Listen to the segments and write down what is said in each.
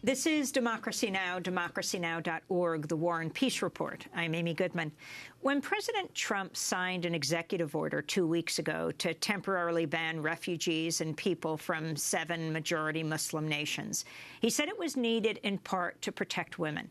This is Democracy Now!, democracynow.org, the War and Peace Report. I'm Amy Goodman. When President Trump signed an executive order 2 weeks ago to temporarily ban refugees and people from 7 majority Muslim nations, he said it was needed in part to protect women.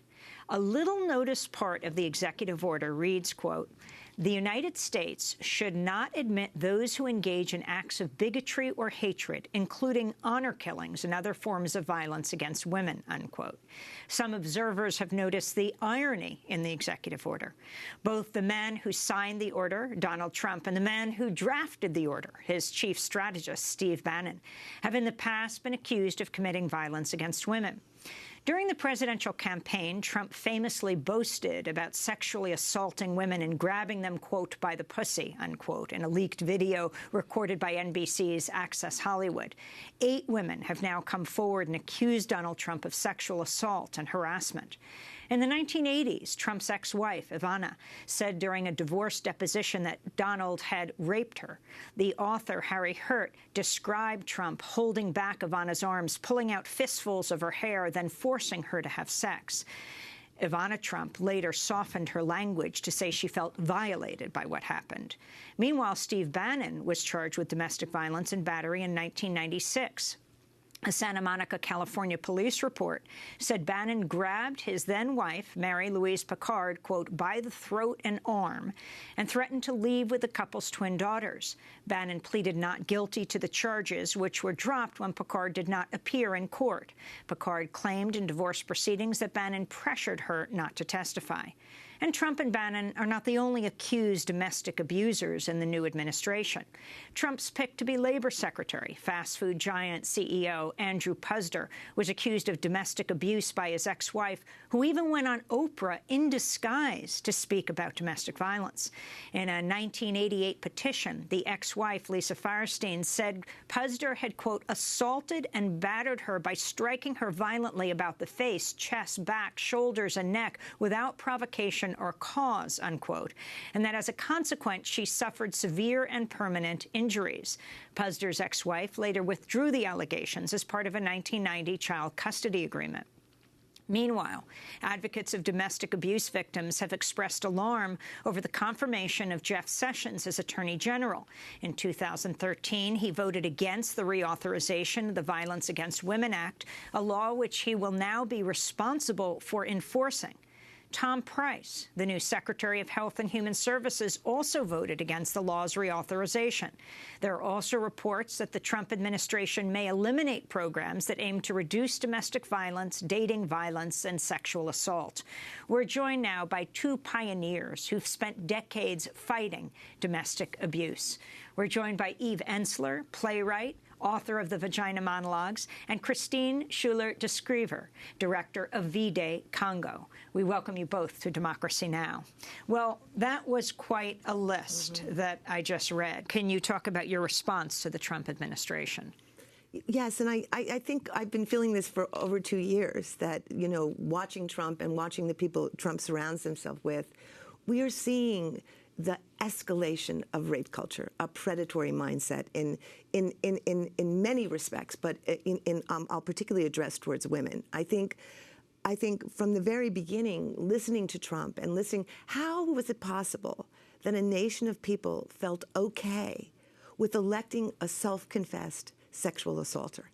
A little noticed part of the executive order reads, quote, "The United States should not admit those who engage in acts of bigotry or hatred, including honor killings and other forms of violence against women," unquote. Some observers have noticed the irony in the executive order. Both the man who signed the order, Donald Trump, and the man who drafted the order, his chief strategist, Steve Bannon, have in the past been accused of committing violence against women. During the presidential campaign, Trump famously boasted about sexually assaulting women and grabbing them, quote, by the pussy, unquote, in a leaked video recorded by NBC's Access Hollywood. 8 women have now come forward and accused Donald Trump of sexual assault and harassment. In the 1980s, Trump's ex-wife, Ivana, said during a divorce deposition that Donald had raped her. The author, Harry Hurt, described Trump holding back Ivana's arms, pulling out fistfuls of her hair, then forcing her to have sex. Ivana Trump later softened her language to say she felt violated by what happened. Meanwhile, Steve Bannon was charged with domestic violence and battery in 1996. A Santa Monica, California police report said Bannon grabbed his then-wife, Mary Louise Picard, quote, by the throat and arm, and threatened to leave with the couple's twin daughters. Bannon pleaded not guilty to the charges, which were dropped when Picard did not appear in court. Picard claimed in divorce proceedings that Bannon pressured her not to testify. And Trump and Bannon are not the only accused domestic abusers in the new administration. Trump's pick to be labor secretary, fast food giant CEO Andrew Puzder, was accused of domestic abuse by his ex-wife, who even went on Oprah in disguise to speak about domestic violence. In a 1988 petition, the ex-wife, Lisa Firestein, said Puzder had, quote, assaulted and battered her by striking her violently about the face, chest, back, shoulders, and neck without provocation or cause, unquote, and that as a consequence, she suffered severe and permanent injuries. Puzder's ex-wife later withdrew the allegations as part of a 1990 child custody agreement. Meanwhile, advocates of domestic abuse victims have expressed alarm over the confirmation of Jeff Sessions as Attorney General. In 2013, he voted against the reauthorization of the Violence Against Women Act, a law which he will now be responsible for enforcing. Tom Price, the new Secretary of Health and Human Services, also voted against the law's reauthorization. There are also reports that the Trump administration may eliminate programs that aim to reduce domestic violence, dating violence, and sexual assault. We're joined now by 2 pioneers who've spent decades fighting domestic abuse. We're joined by Eve Ensler, playwright, author of The Vagina Monologues, and Christine Schuler Deschryver, director of V-Day Congo. We welcome you both to Democracy Now! Well, that was quite a list that I just read. Can you talk about your response to the Trump administration? Yes, and I think I've been feeling this for over 2 years, that, you know, watching Trump and watching the people Trump surrounds himself with, we are seeing the escalation of rape culture, a predatory mindset in many respects, but I'll particularly address towards women. I think from the very beginning, listening to Trump and listening, how was it possible that a nation of people felt okay with electing a self-confessed sexual assaulter?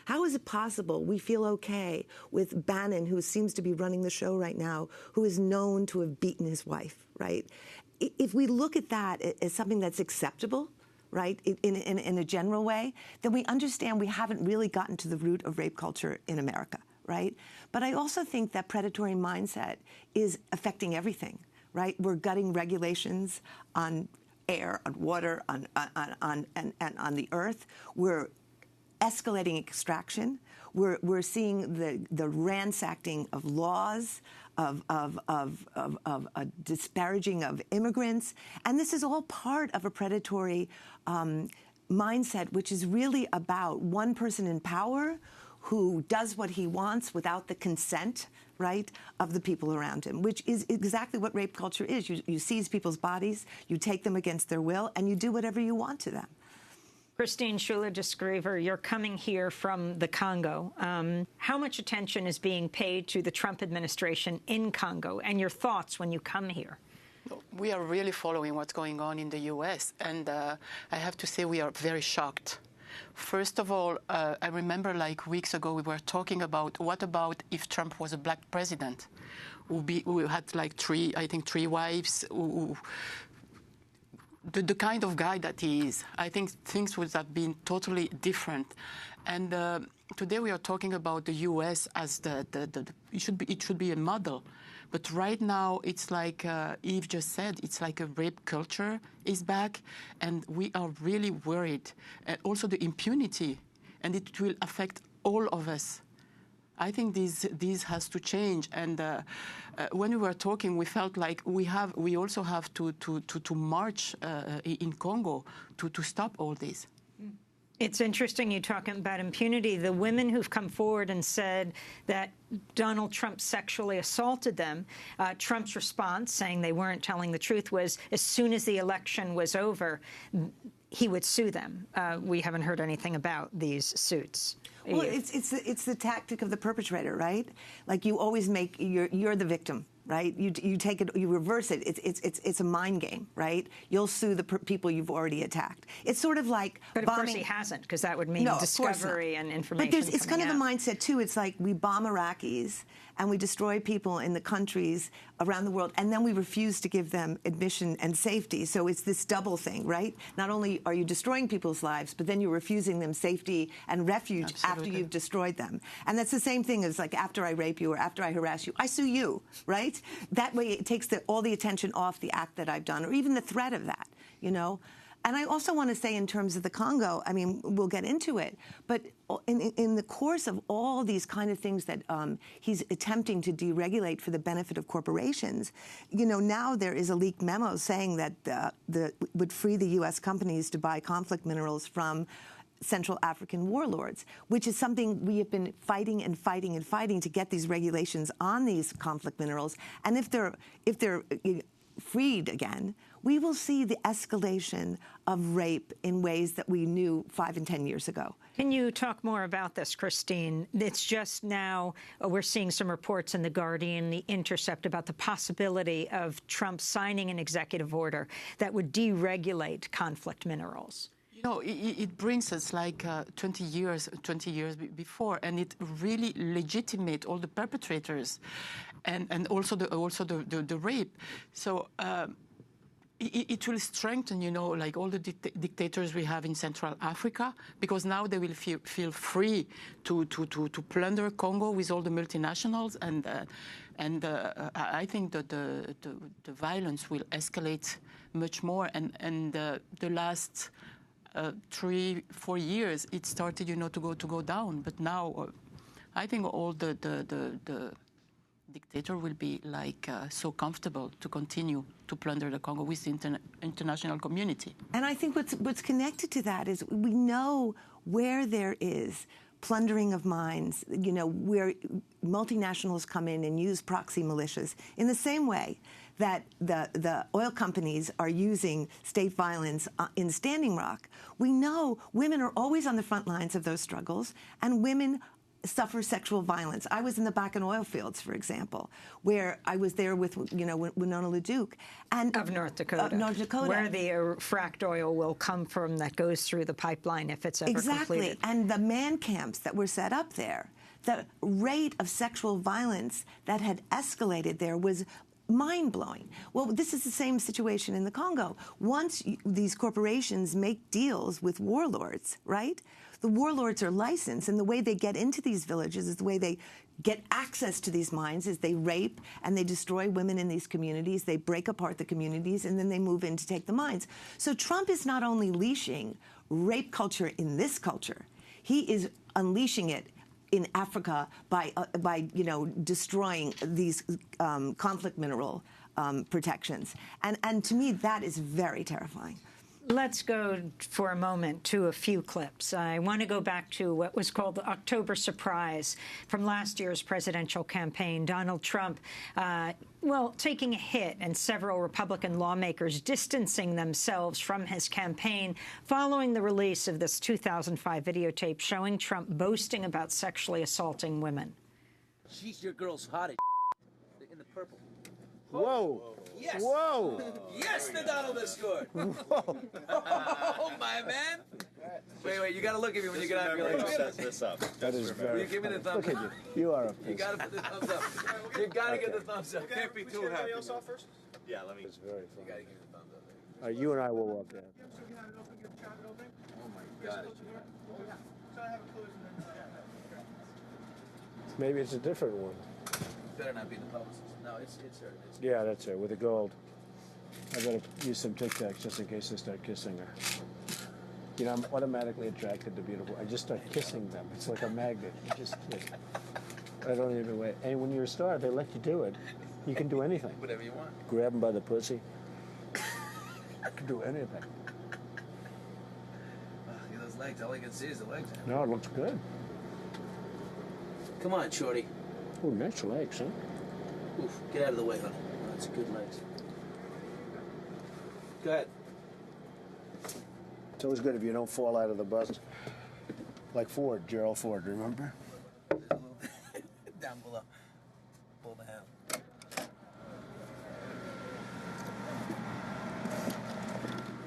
How is it possible we feel okay with Bannon, who seems to be running the show right now, who is known to have beaten his wife, right? If we look at that as something that's acceptable, right, in a general way, then we understand we haven't really gotten to the root of rape culture in America, right? But I also think that predatory mindset is affecting everything, right? We're gutting regulations on air, on water, on the earth. We're escalating extraction. We're seeing the ransacking of laws, of a disparaging of immigrants. And this is all part of a predatory mindset, which is really about one person in power who does what he wants without the consent, right, of the people around him, which is exactly what rape culture is. You seize people's bodies, you take them against their will, and you do whatever you want to them. Christine Schuler Deschryver, you're coming here from the Congo. How much attention is being paid to the Trump administration in Congo, and your thoughts when you come here? We are really following what's going on in the U.S., and I have to say we are very shocked. First of all, I remember like weeks ago we were talking about what about if Trump was a black president who had like three wives, the kind of guy that he is. I think things would have been totally different. And today we are talking about the U.S. as it should be a model. But right now, it's like Eve just said, it's like a rape culture is back, and we are really worried. And also the impunity, and it will affect all of us. I think this has to change. And when we were talking, we felt like we also have to march in Congo to stop all this. It's interesting you talking about impunity. The women who've come forward and said that Donald Trump sexually assaulted them, Trump's response, saying they weren't telling the truth, was as soon as the election was over, he would sue them. We haven't heard anything about these suits. Well, it's the tactic of the perpetrator, right? Like you always make you're the victim. Right? You take it, you reverse it. It's a mind game, right? You'll sue the people you've already attacked. It's sort of like But of bombing. course he hasn't, because that would mean discovery and information. But it's kind of a mindset too. It's like we bomb Iraqis and we destroy people in the countries around the world, and then we refuse to give them admission and safety. So it's this double thing, right? Not only are you destroying people's lives, but then you're refusing them safety and refuge after you've destroyed them. And that's the same thing as like after I rape you or after I harass you, I sue you, right? That way it takes all the attention off the act that I've done, or even the threat of that, you know? And I also want to say in terms of the Congo, I mean, we'll get into it, but in the course of all these kind of things that he's attempting to deregulate for the benefit of corporations, you know, now there is a leaked memo saying that would free the U.S. companies to buy conflict minerals from Central African warlords, which is something we have been fighting and fighting and fighting to get these regulations on these conflict minerals. And if they're freed again, we will see the escalation of rape in ways that we knew 5 and 10 years ago. Can you talk more about this, Christine? It's just now we're seeing some reports in The Guardian, The Intercept, about the possibility of Trump signing an executive order that would deregulate conflict minerals. You know, it brings us like 20 years before, and it really legitimate all the perpetrators, and also the rape. So it will strengthen, you know, like all the dictators we have in Central Africa, because now they will feel free to plunder Congo with all the multinationals, and I think that the violence will escalate much more, and the last 3-4 years, it started, you know, to go down. But now, I think all the dictator will be like so comfortable to continue to plunder the Congo with the international community. And I think what's connected to that is we know where there is plundering of mines, you know, where multinationals come in and use proxy militias in the same way that the oil companies are using state violence in Standing Rock. We know women are always on the front lines of those struggles, and women suffer sexual violence. I was in the Bannon oil fields, for example, where I was there with, you know, Winona LaDuke. And of North Dakota. Where the fracked oil will come from that goes through the pipeline if it's ever completed. And the man camps that were set up there, the rate of sexual violence that had escalated there was mind-blowing. Well, this is the same situation in the Congo. Once these corporations make deals with warlords, right? The warlords are licensed, and the way they get into these villages is the way they get access to these mines is they rape and they destroy women in these communities, they break apart the communities, and then they move in to take the mines. So Trump is not only leashing rape culture in this culture, he is unleashing it in Africa by you know, destroying these conflict mineral protections. And to me, that is very terrifying. Let's go for a moment to a few clips. I want to go back to what was called the October surprise from last year's presidential campaign. Donald Trump, taking a hit, and several Republican lawmakers distancing themselves from his campaign following the release of this 2005 videotape showing Trump boasting about sexually assaulting women. She's your girl's hot as in the purple. Whoa. Yes. Whoa. Yes, the Donald has scored. Whoa. Oh, my man. Wait, you got to look at me when you get out. You're like, Sets this up. That is very will you give me the thumbs Look up? at you. You are a You got to put the thumbs up. You got to get the thumbs up. Can't be too happy. else off first? Yeah, let me. It's very You funny. got to give me the thumbs up. You and I will walk down. Oh, my God. Maybe it's a different one. Better not be the publicist. No, it's her. Yeah, that's it, with the gold. I better use some Tic Tacs just in case I start kissing her. You know, I'm automatically attracted to beautiful. I just start kissing them. It's like a magnet. You just kiss. I don't even wait. And when you're a star, they let you do it. You can do anything. Whatever you want. Grab them by the pussy. You can do anything. See those legs. All I can see is the legs. No, it looks good. Come on, shorty. Oh, nice legs, huh? Oof, get out of the way, honey. That's good legs. Go ahead. It's always good if you don't fall out of the bus. Like Ford, Gerald Ford, remember? There's a little down below. Pull the hand.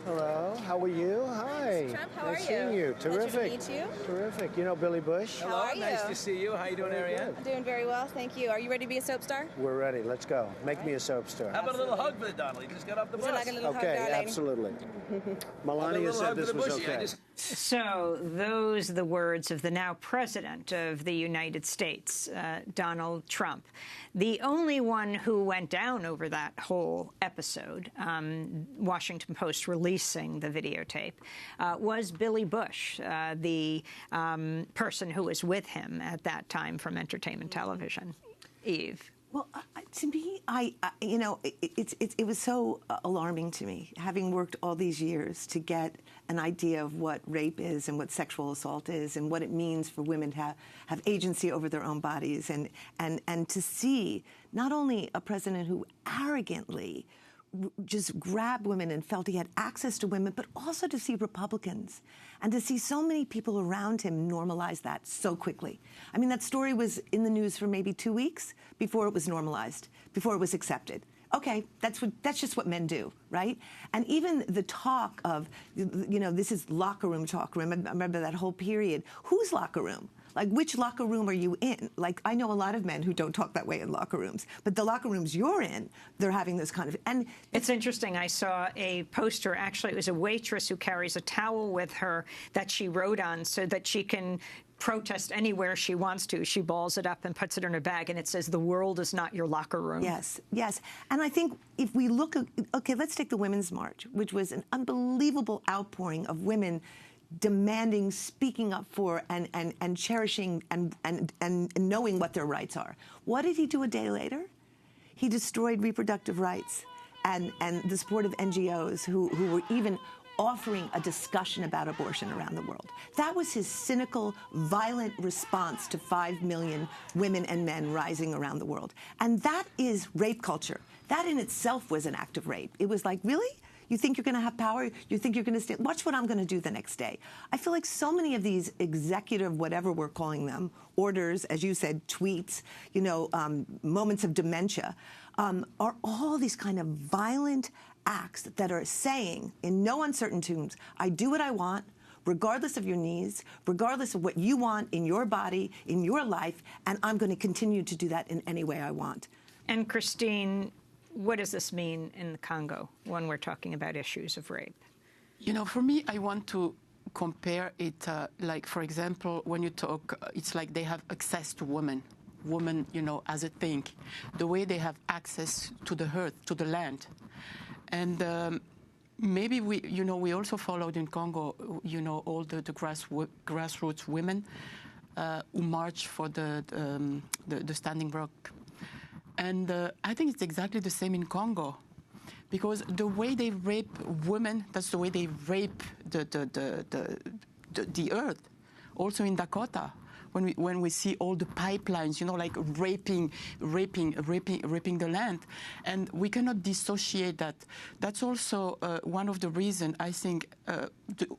Hello, how are you? Hi. Trump, how nice are seeing you? you. Terrific. Pleasure to meet you. Terrific. You know Billy Bush? How Hello, are nice you? to see you. How you doing, Ariane? I'm doing very well, thank you. Are you ready to be a soap star? We're ready. Let's go. Make me a soap star. How about a little hug for the Donald? He just got off the Would you bus. like a little Okay, hug, darling? absolutely. A Melania little said hug this for the was bushy. okay. So those are the words of the now president of the United States, Donald Trump. The only one who went down over that whole episode, Washington Post releasing the videotape, was Billy Bush, the person who was with him at that time from Entertainment Television. Eve. Well, to me, it was so alarming to me, having worked all these years to get an idea of what rape is and what sexual assault is and what it means for women to have agency over their own bodies, and to see not only a president who arrogantly just grabbed women and felt he had access to women, but also to see Republicans and to see so many people around him normalize that so quickly. I mean, that story was in the news for maybe 2 weeks before it was normalized, before it was accepted. Okay, that's just what men do, right? And even the talk of, this is locker room talk. Remember that whole period. Whose locker room? Like, which locker room are you in? Like, I know a lot of men who don't talk that way in locker rooms, but the locker rooms you're in, they're having this kind of... And it's interesting. I saw a poster. Actually, it was a waitress who carries a towel with her that she wrote on so that she can protest anywhere she wants to. She balls it up and puts it in her bag, and it says, "The world is not your locker room." Yes, yes. And I think if we look at... Okay, let's take the Women's March, which was an unbelievable outpouring of women demanding, speaking up for, and cherishing and knowing what their rights are. What did he do a day later? He destroyed reproductive rights and the support of NGOs who were even offering a discussion about abortion around the world. That was his cynical, violent response to 5 million women and men rising around the world. And that is rape culture. That in itself was an act of rape. It was like, really? You think you're going to have power? You think you're going to stay? Watch what I'm going to do the next day. I feel like so many of these executive, whatever we're calling them, orders, as you said, tweets, moments of dementia, are all these kind of violent acts that are saying, in no uncertain terms, I do what I want, regardless of your needs, regardless of what you want in your body, in your life, and I'm going to continue to do that in any way I want. And Christine, what does this mean in the Congo when we're talking about issues of rape? For me, I want to compare it, like, for example, when you talk, it's like they have access to women, as a thing, the way they have access to the earth, to the land. And maybe we also followed in Congo, all the grassroots women who march for the Standing Rock. And I think it's exactly the same in Congo. because the way they rape women, that's the way they rape the earth. Also in Dakota, when we see all the pipelines, you know, like raping the land, and we cannot dissociate that. That's also one of the reasons I think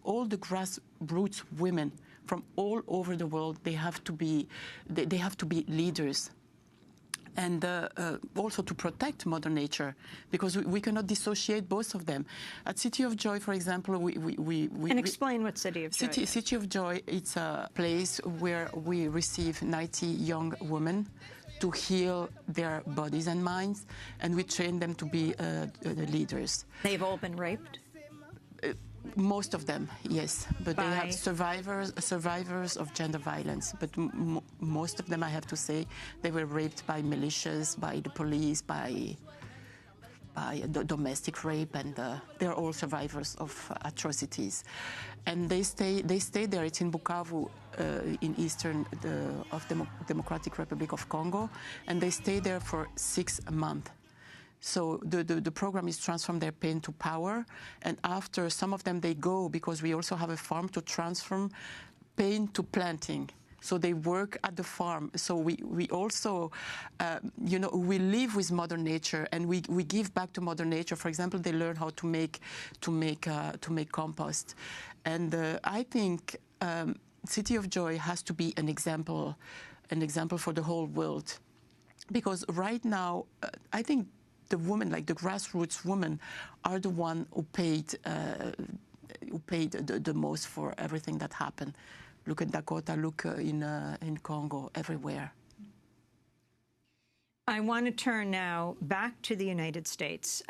all the grassroots women from all over the world, they have to be leaders. And also to protect Mother Nature, because we cannot dissociate both of them. At City of Joy, for example, we explain what City of Joy is. City of Joy, it's a place where we receive 90 young women to heal their bodies and minds, and we train them to be the leaders. They've all been raped? Most of them, yes, but they have survivors of gender violence. But most of them, I have to say, they were raped by militias, by the police, by the domestic rape, and they're all survivors of atrocities. And they stay there. It's in Bukavu, in eastern of Democratic Republic of Congo, and they stay there for 6 months. So the program is transform their pain to power, and after some of them they go, because we also have a farm, to transform pain to planting. So they work at the farm. So we also, we live with Mother Nature, and we give back to Mother Nature. For example, they learn how to make compost, and I think City of Joy has to be an example for the whole world, because right now I think the women, like the grassroots women, are the one who paid the most for everything that happened. Look at Dakota, look in Congo, everywhere. I want to turn now back to the United States,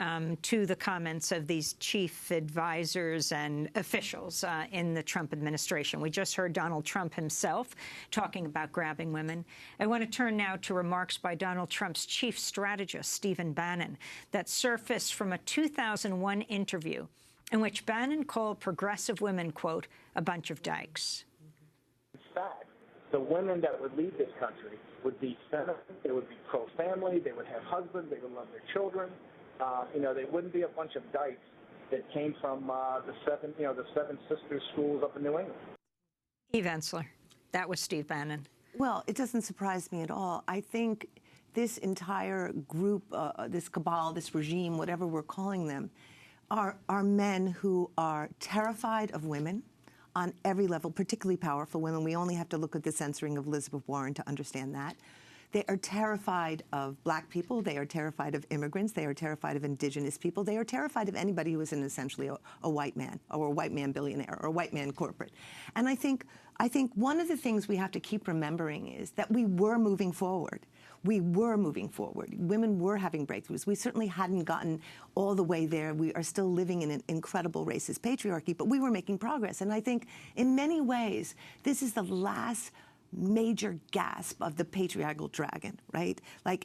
to the comments of these chief advisors and officials in the Trump administration. We just heard Donald Trump himself talking about grabbing women. I want to turn now to remarks by Donald Trump's chief strategist, Stephen Bannon, that surfaced from a 2001 interview in which Bannon called progressive women, quote, a bunch of dykes. In fact, the women that would lead this country would be feminine, they would be pro-family, they would have husbands, they would love their children. They wouldn't be a bunch of dykes that came from the seven sisters schools up in New England. Eve Ensler, that was Steve Bannon. Well, it doesn't surprise me at all. I think this entire group, this cabal, this regime, whatever we're calling them, are men who are terrified of women on every level, particularly powerful women. We only have to look at the censoring of Elizabeth Warren to understand that. They are terrified of black people. They are terrified of immigrants. They are terrified of indigenous people. They are terrified of anybody who is essentially a white man, or a white man billionaire, or a white man corporate. And I think one of the things we have to keep remembering is that we were moving forward. We were moving forward. Women were having breakthroughs. We certainly hadn't gotten all the way there. We are still living in an incredible racist patriarchy, but we were making progress. And I think in many ways, this is the last major gasp of the patriarchal dragon, right?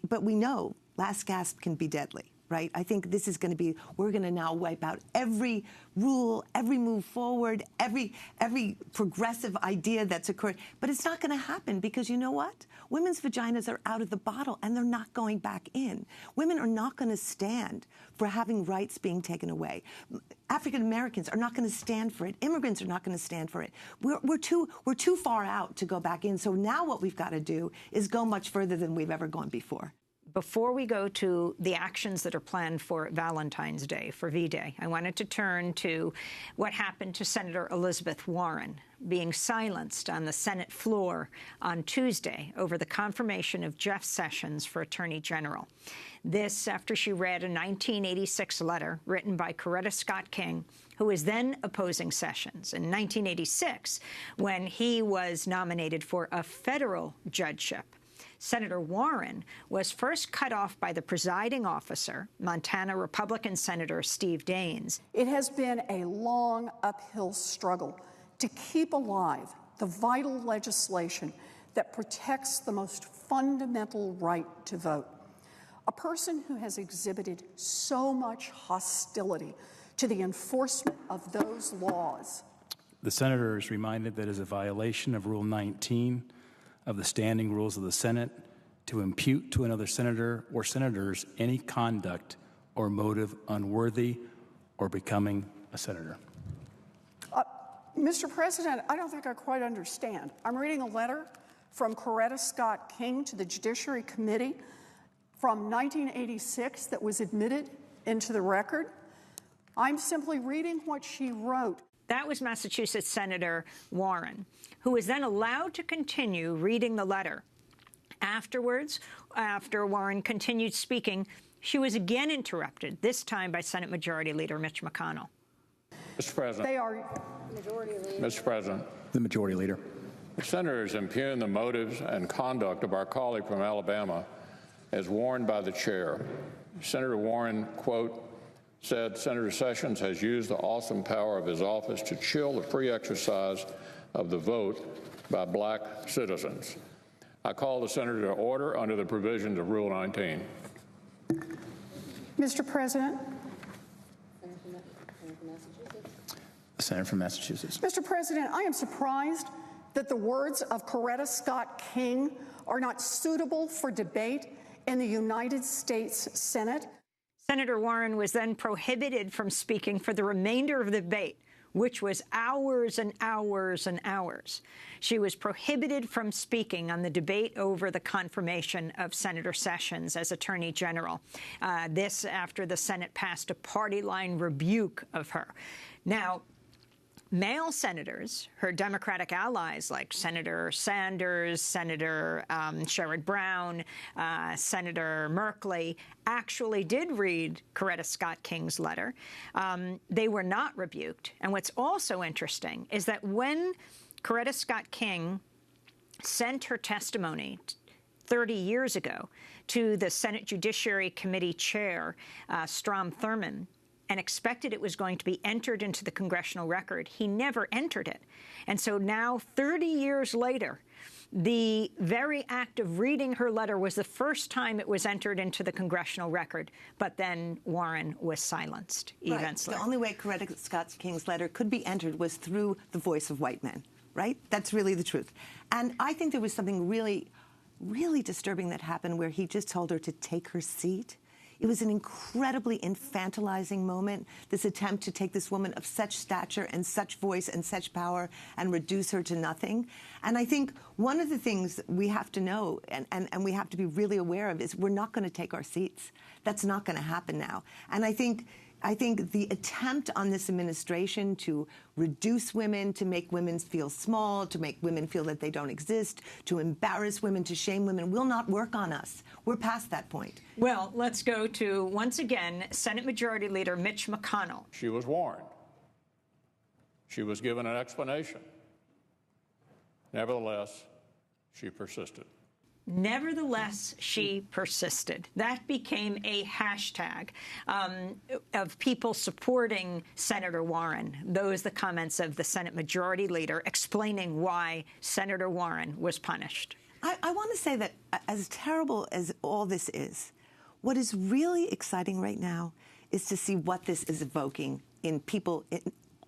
But we know last gasp can be deadly, right? I think this is going to be, we're going to now wipe out every rule, every move forward, every progressive idea that's occurred. But it's not going to happen, because you know what? Women's vaginas are out of the bottle, and they're not going back in. Women are not going to stand for having rights being taken away. African Americans are not going to stand for it. Immigrants are not going to stand for it. We're too far out to go back in. So now what we've got to do is go much further than we've ever gone before. Before we go to the actions that are planned for Valentine's Day, for V-Day, I wanted to turn to what happened to Senator Elizabeth Warren being silenced on the Senate floor on Tuesday over the confirmation of Jeff Sessions for Attorney General. This after she read a 1986 letter written by Coretta Scott King, who was then opposing Sessions in 1986 when he was nominated for a federal judgeship. Senator Warren was first cut off by the presiding officer, Montana Republican Senator Steve Daines. It has been a long uphill struggle to keep alive the vital legislation that protects the most fundamental right to vote. A person who has exhibited so much hostility to the enforcement of those laws. The senator is reminded that it is a violation of Rule 19 of the standing rules of the Senate to impute to another senator or senators any conduct or motive unworthy or becoming a senator? Mr. President, I don't think I quite understand. I'm reading a letter from Coretta Scott King to the Judiciary Committee from 1986 that was admitted into the record. I'm simply reading what she wrote. That was Massachusetts Senator Warren, who was then allowed to continue reading the letter. Afterwards, after Warren continued speaking, she was again interrupted, this time by Senate Majority Leader Mitch McConnell. Mr. President. They are Majority Leader. Mr. President. The Majority Leader. The senators impugn the motives and conduct of our colleague from Alabama as warned by the chair. Senator Warren, quote, said Senator Sessions has used the awesome power of his office to chill the free exercise of the vote by black citizens. I call the senator to order under the provisions of Rule 19. Mr. President. The Senator from Massachusetts. Mr. President, I am surprised that the words of Coretta Scott King are not suitable for debate in the United States Senate. Senator Warren was then prohibited from speaking for the remainder of the debate, which was hours and hours and hours. She was prohibited from speaking on the debate over the confirmation of Senator Sessions as Attorney General. This after the Senate passed a party-line rebuke of her. Now, male senators, her Democratic allies like Senator Sanders, Senator Sherrod Brown, Senator Merkley, actually did read Coretta Scott King's letter. They were not rebuked. And what's also interesting is that when Coretta Scott King sent her testimony 30 years ago to the Senate Judiciary Committee chair, Strom Thurmond, and expected it was going to be entered into the congressional record, he never entered it. And so now, 30 years later, the very act of reading her letter was the first time it was entered into the congressional record. But then Warren was silenced, Right. eventually. The only way Coretta Scott King's letter could be entered was through the voice of white men, right? That's really the truth. And I think there was something really, really disturbing that happened where he just told her to take her seat. It was an incredibly infantilizing moment, this attempt to take this woman of such stature and such voice and such power and reduce her to nothing. And I think one of the things we have to know and we have to be really aware of is we're not going to take our seats. That's not going to happen now. And I think the attempt on this administration to reduce women, to make women feel small, to make women feel that they don't exist, to embarrass women, to shame women, will not work on us. We're past that point. Well, let's go to, once again, Senate Majority Leader Mitch McConnell. She was warned. She was given an explanation. Nevertheless, she persisted. Nevertheless, she persisted. That became a hashtag of people supporting Senator Warren. Those the comments of the Senate Majority Leader explaining why Senator Warren was punished. I want to say that as terrible as all this is, what is really exciting right now is to see what this is evoking in people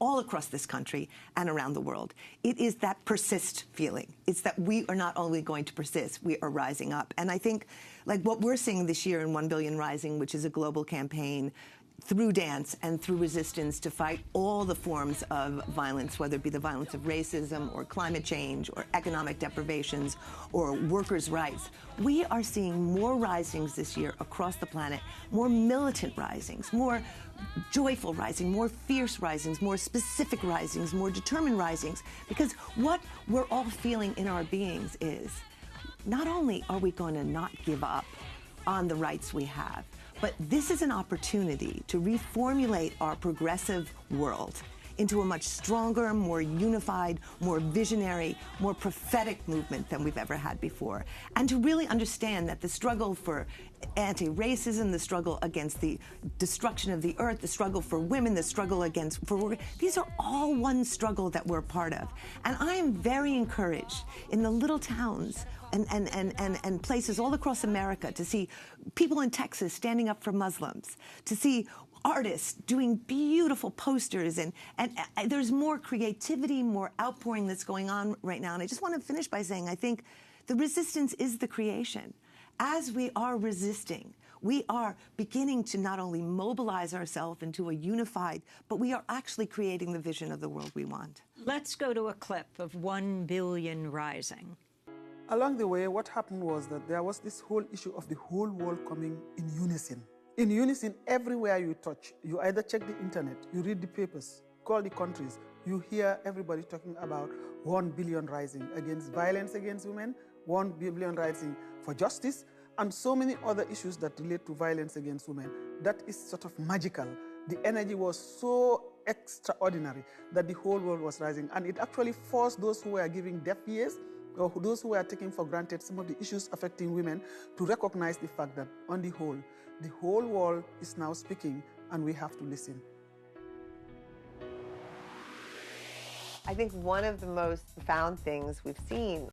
all across this country and around the world. It is that persist feeling. It's that we are not only going to persist, we are rising up. And I think, like what we're seeing this year in 1 Billion Rising, which is a global campaign through dance and through resistance to fight all the forms of violence, whether it be the violence of racism or climate change or economic deprivations or workers' rights. We are seeing more risings this year across the planet, more militant risings, more joyful rising, more fierce risings, more specific risings, more determined risings, because what we're all feeling in our beings is not only are we going to not give up on the rights we have, but this is an opportunity to reformulate our progressive world into a much stronger, more unified, more visionary, more prophetic movement than we've ever had before. And to really understand that the struggle for anti-racism, the struggle against the destruction of the earth, the struggle for women, the struggle for these are all one struggle that we're a part of. And I am very encouraged in the little towns and places all across America to see people in Texas standing up for Muslims, to see artists doing beautiful posters, and there's more creativity, more outpouring that's going on right now. And I just want to finish by saying I think the resistance is the creation. As we are resisting, we are beginning to not only mobilize ourselves into a unified, but we are actually creating the vision of the world we want. Let's go to a clip of 1 billion rising. Along the way, what happened was that there was this whole issue of the whole world coming in unison. In unison, everywhere you touch, you either check the internet, you read the papers, call the countries, you hear everybody talking about 1 billion rising against violence against women, 1 billion rising for justice, and so many other issues that relate to violence against women. That is sort of magical. The energy was so extraordinary that the whole world was rising, and it actually forced those who were giving deaf ears or those who were taking for granted some of the issues affecting women to recognize the fact that on the whole world is now speaking, and we have to listen. I think one of the most profound things we've seen